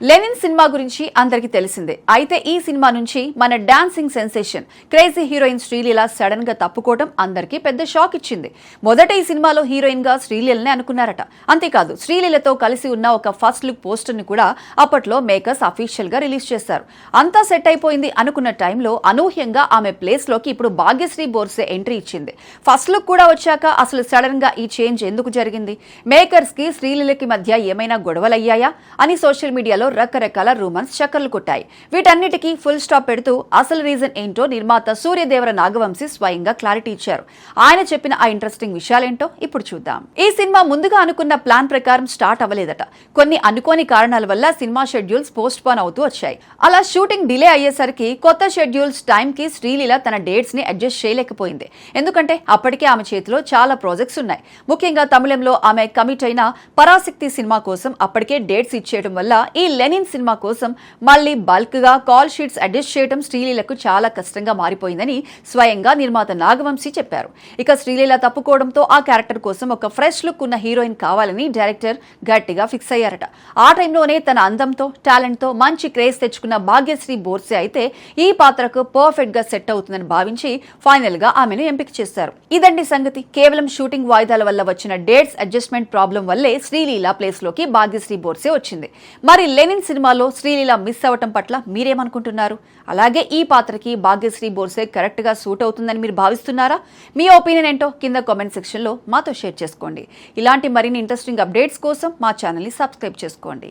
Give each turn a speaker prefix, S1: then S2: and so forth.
S1: Lenin cinema గురించి అందరికీ తెలిసిందే. అయితే ఈ సినిమా నుంచి మన dancing sensation crazy heroine Sreeleela sudden గా తప్పుకోవడం అందరికీ పెద్ద షాక్ ఇచ్చింది. మొదట ఈ సినిమాలో హీరోయిన్ గా శ్రీలీలనే అనుకున్నారట. అంతేకాదు శ్రీలీలతో కలిసి ఉన్న ఒక ఫస్ట్ లుక్ పోస్టర్ ని కూడా అప్పట్లో మేకర్స్ అఫీషియల్ గా రిలీజ్ చేశారు. అంతా సెట్ అయిపోయింది అనుకున్న టైంలో అనూహ్యంగా ఆమె ప్లేస్ లోకి ఇప్పుడు భాగ్యశ్రీ బోర్సే ఎంట్రీ ఇచ్చింది. ఫస్ట్ లుక్ కూడా వచ్చాక అసలు సడన్ గా ఈ చేంజ్ ఎందుకు జరిగింది, మేకర్స్ కి శ్రీలీలకి మధ్య ఏమైనా గొడవలయ్యాయా అని సోషల్ మీడియాలో రకరకాల రూమర్స్ చక్కర్లు కొట్టాయి. వీటన్నిటికీ ఫుల్ స్టాప్ పెడుతూ అసలు రీజన్ ఏంటో నిర్మాత సూర్యదేవర నాగవంశీ స్వయంగా క్లారిటీ ఇచ్చారు. ఆయన చెప్పిన ఆ ఇంట్రెస్టింగ్ విషయాలేంటో ఇప్పుడు చూద్దాం. ఈ సినిమా ముందుగా అనుకున్న ప్లాన్ ప్రకారం స్టార్ట్ అవ్వలేదట. కొన్ని అనుకోని కారణాల వల్ల సినిమా షెడ్యూల్స్ పోస్ట్ పోన్ అవుతూ వచ్చాయి. అలా షూటింగ్ డిలే అయ్యేసరికి కొత్త షెడ్యూల్స్ టైం కి శ్రీలీల తన డేట్స్ ని అడ్జస్ట్ చేయలేకపోయింది. ఎందుకంటే అప్పటికే ఆమె చేతిలో చాలా ప్రాజెక్ట్స్ ఉన్నాయి. ముఖ్యంగా తమిళంలో ఆమె కమిట్ అయిన పరాశక్తి సినిమా కోసం అప్పటికే డేట్స్ ఇచ్చేయడం వల్ల ఈ లెనిన్ సినిమా కోసం మళ్లీ బల్క్ గా కాల్ షీట్స్ అడ్జస్ట్ చేయడం శ్రీలీలకు చాలా కష్టంగా మారిపోయిందని స్వయంగా నిర్మాత నాగవంశీ చెప్పారు. ఇక శ్రీలీల తప్పుకోవడంతో ఆ క్యారెక్టర్ కోసం ఒక ఫ్రెష్ లుక్ ఉన్న హీరోయిన్ కావాలని డైరెక్టర్ గట్టిగా ఫిక్స్ అయ్యారట. ఆ టైంలోనే తన అందంతో టాలెంట్ తో మంచి క్రేజ్ తెచ్చుకున్న భాగ్యశ్రీ బోర్సే అయితే ఈ పాత్రకు పర్ఫెక్ట్ గా సెట్ అవుతుందని భావించి ఫైనల్ గా ఆమెను ఎంపిక చేశారు. ఇదండి సంగతి. కేవలం షూటింగ్ వాయిదాల వల్ల వచ్చిన డేట్స్ అడ్జస్ట్మెంట్ ప్రాబ్లం వల్లే శ్రీలీల ప్లేస్ లోకి భాగ్యశ్రీ బోర్సే వచ్చింది. మరి లెనిన్ సినిమాలో శ్రీలీల మిస్ అవ్వటం పట్ల మీరేమనుకుంటున్నారు? అలాగే ఈ పాత్రకి భాగ్యశ్రీ బోర్సే కరెక్ట్ గా సూట్ అవుతుందని మీరు భావిస్తున్నారా? మీ ఒపీనియన్ ఏంటో కింద కామెంట్ సెక్షన్ లో మాతో షేర్ చేసుకోండి. ఇలాంటి మరిన్ని ఇంట్రెస్టింగ్ అప్డేట్స్ కోసం మా ఛానల్ ని సబ్స్క్రైబ్ చేసుకోండి.